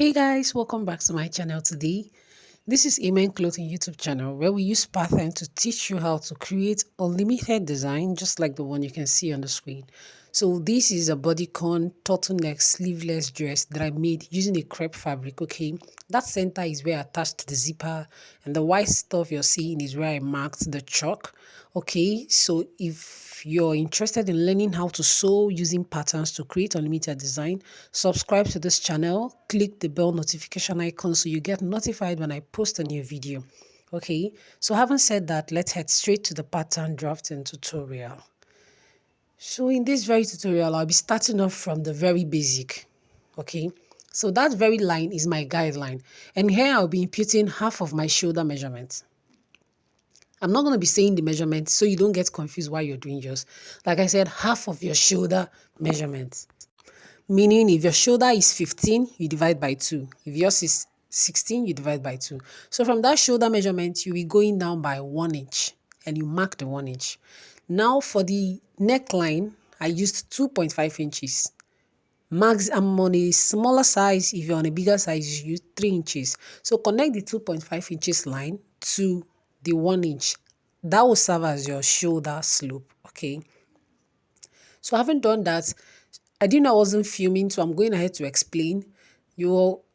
Hey guys, welcome back to my channel today. This is Amen Clothing YouTube channel where we use pattern to teach you how to create unlimited design just like the one you can see on the screen. So this is a bodycon turtleneck sleeveless dress that I made using a crepe fabric, okay? That center is where I attached the zipper and the white stuff you're seeing is where I marked the chalk, okay? So if you're interested in learning how to sew using patterns to create unlimited design, subscribe to this channel, click the bell notification icon so you get notified when I post a new video. Okay, so having said that, let's head straight to the pattern drafting tutorial. So in this very tutorial, I'll be starting off from the very basic. Okay, so that very line is my guideline, and here I'll be imputing half of my shoulder measurement. I'm not going to be saying the measurement so you don't get confused while you're doing yours. Like I said, half of your shoulder measurement. Meaning if your shoulder is 15, you divide by 2. If yours is 16, you divide by 2. So from that shoulder measurement, you'll be going down by 1 inch and you mark the 1 inch. Now for the neckline, I used 2.5 inches. Max, I'm on a smaller size. If you're on a bigger size, you use 3 inches. So connect the 2.5 inches line to the 1 inch. That will serve as your shoulder slope, okay? So having done that, I didn't know I wasn't filming, so I'm going ahead to explain.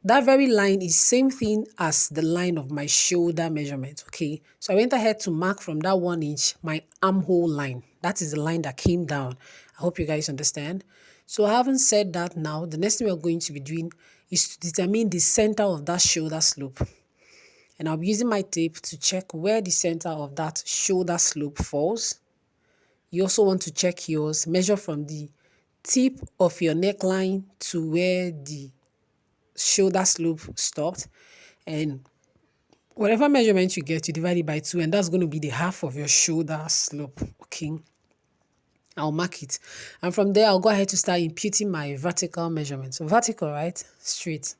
That very line is same thing as the line of my shoulder measurement, okay? So I went ahead to mark from that 1 inch my armhole line. That is the line that came down. I hope you guys understand. So having said that now, the next thing we're going to be doing is to determine the center of that shoulder slope. And I'll be using my tape to check where the center of that shoulder slope falls. You also want to check yours, measure from the tip of your neckline to where the shoulder slope stopped, and whatever measurement you get, you divide it by 2, and that's going to be the half of your shoulder slope, okay? I'll mark it, and from there I'll go ahead to start imputing my vertical measurements. So vertical, right? Straight.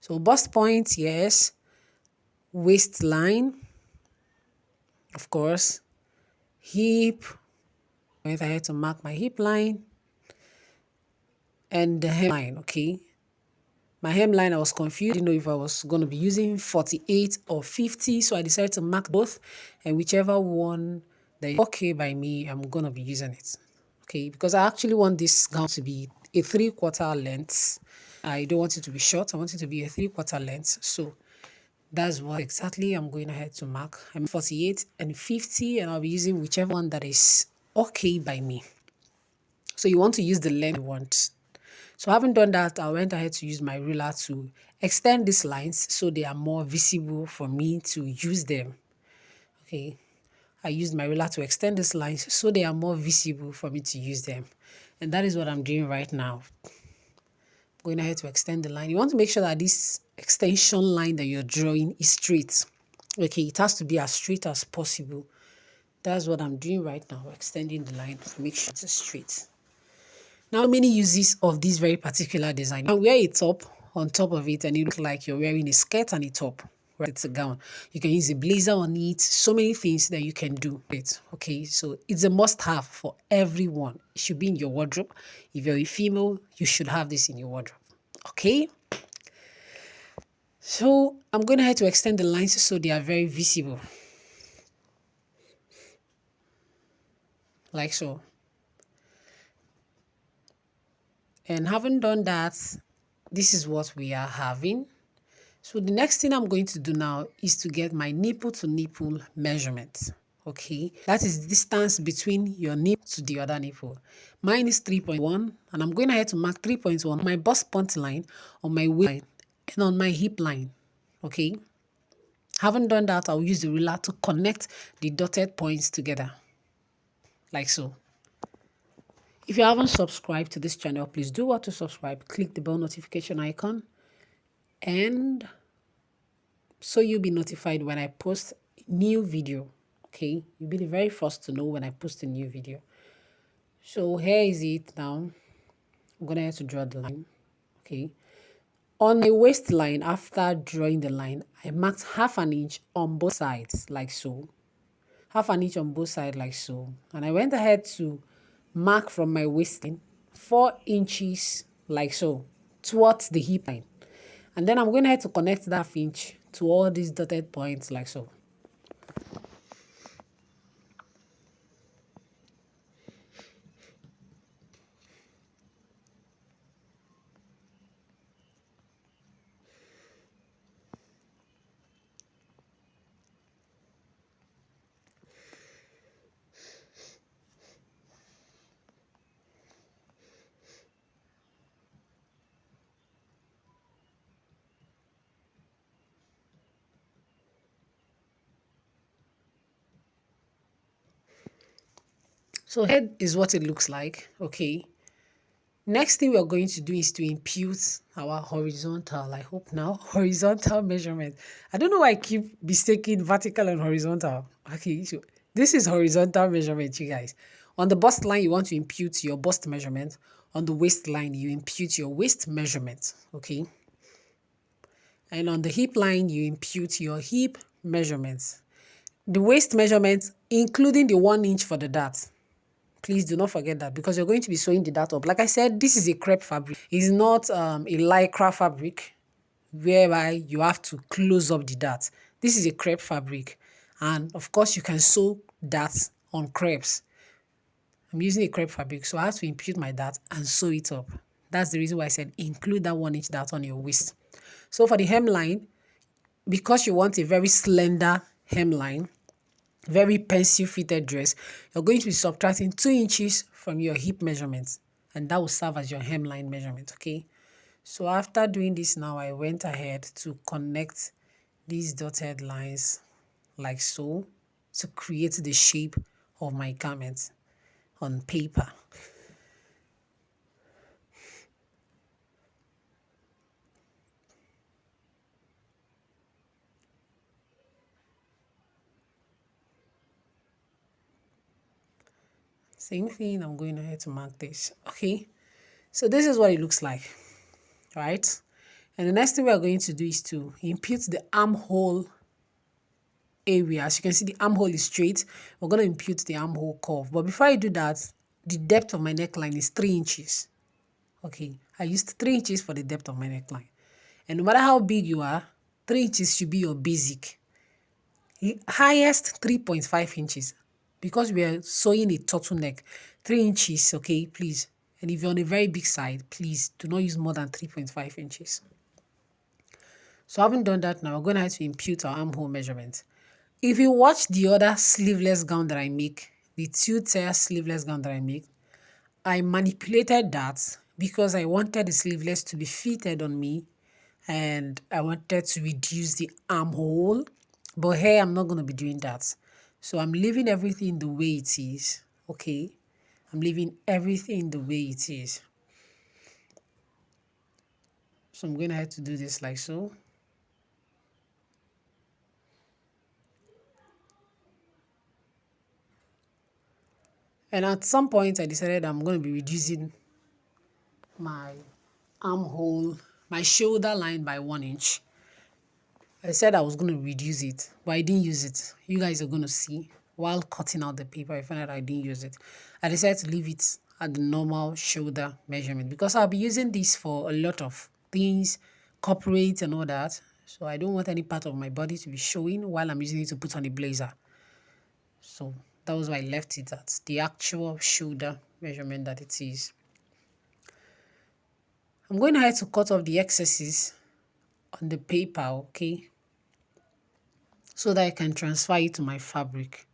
So bust point, yes. Waistline, of course. Hip, I went ahead to mark my hip line and the hemline, okay? My hemline, I was confused. I didn't know if I was going to be using 48 or 50, so I decided to mark both, and whichever one that is okay by me, I'm going to be using it. Okay, because I actually want this gown to be a 3/4 length. I don't want it to be short. I want it to be a 3/4 length. So that's what exactly I'm going ahead to mark. I'm 48 and 50, and I'll be using whichever one that is okay by me. So you want to use the length you want. So having done that, I went ahead to use my ruler to extend these lines so they are more visible for me to use them. Okay, I used my ruler to extend these lines so they are more visible for me to use them. And that is what I'm doing right now. Going ahead to extend the line. You want to make sure that this extension line that you're drawing is straight. Okay, it has to be as straight as possible. That's what I'm doing right now, extending the line to make sure it's straight. Now, many uses of this very particular design. You can wear a top on top of it and it looks like you're wearing a skirt and a top. Right? It's a gown. You can use a blazer on it. So many things that you can do. Okay, so it's a must-have for everyone. It should be in your wardrobe. If you're a female, you should have this in your wardrobe. Okay? So I'm going ahead to extend the lines so they are very visible. Like so. And having done that, this is what we are having. So the next thing I'm going to do now is to get my nipple to nipple measurement. Okay, that is the distance between your nipple to the other nipple. Mine is 3.1, and I'm going ahead to mark 3.1 on my bust point line, on my waist line, and on my hip line. Okay, having done that, I'll use the ruler to connect the dotted points together, like so. If you haven't subscribed to this channel, please do what to subscribe. Click the bell notification icon, and so you'll be notified when I post a new video. Okay, you'll be the very first to know when I post a new video. So here is it now. I'm gonna have to draw the line. Okay, on my waistline, after drawing the line, I marked half an inch on both sides, like so. Half an inch on both sides, like so. And I went ahead to mark from my waistline 4 inches, like so, towards the hip line. And then I'm going ahead to connect that half inch to all these dotted points like so. So head is what it looks like. Okay. Next thing we are going to do is to impute our horizontal, I hope now, horizontal measurement. I don't know why I keep mistaking vertical and horizontal. Okay, so this is horizontal measurement, you guys. On the bust line, you want to impute your bust measurement. On the waistline, you impute your waist measurement. Okay. And on the hip line, you impute your hip measurements. The waist measurement, including the 1 inch for the dart. Please do not forget that because you're going to be sewing the dart up. Like I said, this is a crepe fabric. It's not a lycra fabric whereby you have to close up the dart. This is a crepe fabric. And of course, you can sew darts on crepes. I'm using a crepe fabric, so I have to impute my dart and sew it up. That's the reason why I said include that 1 inch dart on your waist. So for the hemline, because you want a very slender hemline, very pencil fitted dress, you're going to be subtracting 2 inches from your hip measurements, and that will serve as your hemline measurement. Okay, so after doing this now, I went ahead to connect these dotted lines like so to create the shape of my garment on paper. Same thing, I'm going ahead to mark this. Okay, so this is what it looks like, right? And the next thing we are going to do is to impute the armhole area. As you can see, the armhole is straight. We're going to impute the armhole curve. But before I do that, the depth of my neckline is 3 inches. Okay, I used 3 inches for the depth of my neckline. And no matter how big you are, 3 inches should be your basic. The highest 3.5 inches. Because we are sewing a turtleneck, 3 inches, okay, please. And if you're on a very big side, please do not use more than 3.5 inches. So having done that now, we're going to have to impute our armhole measurement. If you watch the other sleeveless gown that I make, the 2-tier sleeveless gown that I make, I manipulated that because I wanted the sleeveless to be fitted on me and I wanted to reduce the armhole. But here, I'm not going to be doing that. So I'm leaving everything the way it is, okay? I'm leaving everything the way it is. So I'm going to have to do this like so. And at some point, I decided I'm going to be reducing my armhole, my shoulder line by 1 inch. I said I was going to reduce it, but I didn't use it. You guys are going to see while cutting out the paper, I found out I didn't use it. I decided to leave it at the normal shoulder measurement because I'll be using this for a lot of things, corporate and all that. So I don't want any part of my body to be showing while I'm using it to put on a blazer. So that was why I left it at the actual shoulder measurement that it is. I'm going ahead to cut off the excesses on the paper, okay, so that I can transfer it to my fabric.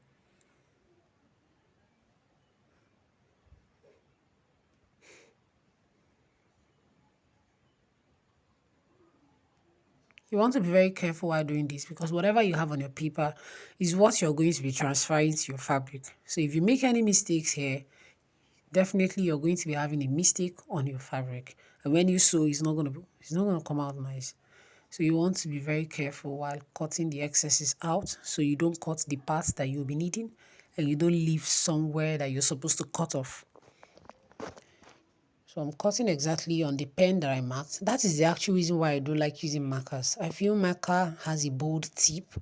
You want to be very careful while doing this because whatever you have on your paper is what you're going to be transferring to your fabric. So if you make any mistakes here, definitely you're going to be having a mistake on your fabric. And when you sew, it's not going to come out nice. So you want to be very careful while cutting the excesses out so you don't cut the parts that you'll be needing and you don't leave somewhere that you're supposed to cut off. So I'm cutting exactly on the pen that I marked. That is the actual reason why I don't like using markers. I feel marker has a bold tip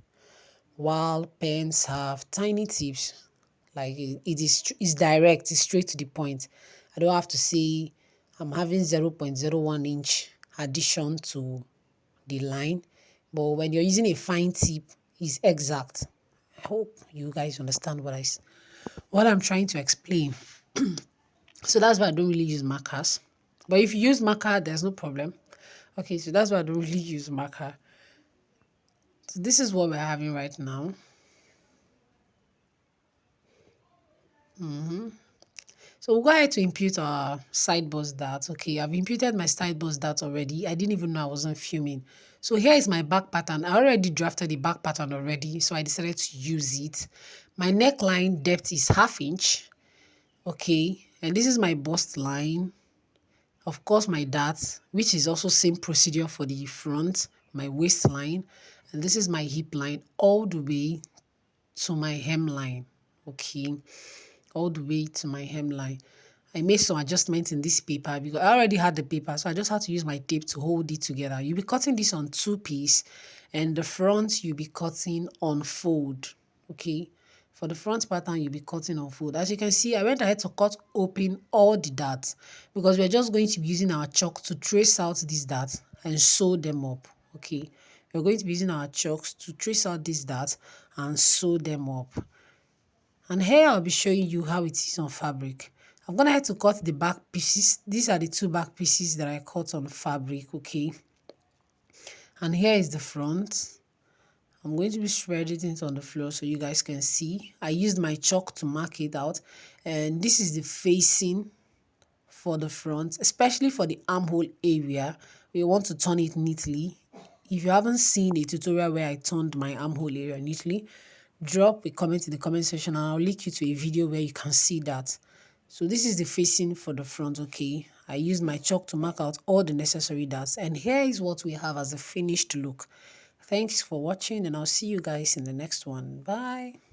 while pens have tiny tips. Like it's direct, it's straight to the point. I don't have to say I'm having 0.01 inch addition to the line, but when you're using a fine tip, it's exact. I hope you guys understand what I'm trying to explain. So that's why I don't really use markers. But if you use marker, there's no problem. Okay, so that's why I don't really use marker. So this is what we're having right now. So we'll go ahead to impute our side bust dart. Okay, I've imputed my side bust dart already. I didn't even know I wasn't filming. So here is my back pattern. I already drafted the back pattern already, so I decided to use it. My neckline depth is 1/2 inch. Okay, and this is my bust line. Of course, my dart, which is also same procedure for the front, my waistline, and this is my hip line all the way to my hemline. Okay, all the way to my hemline. I made some adjustments in this paper because I already had the paper, so I just had to use my tape to hold it together. You'll be cutting this on 2 piece, and the front you'll be cutting on fold. Okay, for the front pattern you'll be cutting on fold. As you can see, I went ahead to cut open all the darts because we're just going to be using our chalk to trace out these darts and sew them up. Okay, we're going to be using our chalks to trace out these darts and sew them up. And here I'll be showing you how it is on fabric. I'm going to have to cut the back pieces. These are the 2 back pieces that I cut on fabric, okay? And here is the front. I'm going to be spreading it on the floor so you guys can see. I used my chalk to mark it out. And this is the facing for the front, especially for the armhole area. We want to turn it neatly. If you haven't seen a tutorial where I turned my armhole area neatly, drop a comment in the comment section and I'll link you to a video where you can see that. So this is the facing for the front, okay? I used my chalk to mark out all the necessary dots, and here is what we have as a finished look. Thanks for watching, and I'll see you guys in the next one. Bye.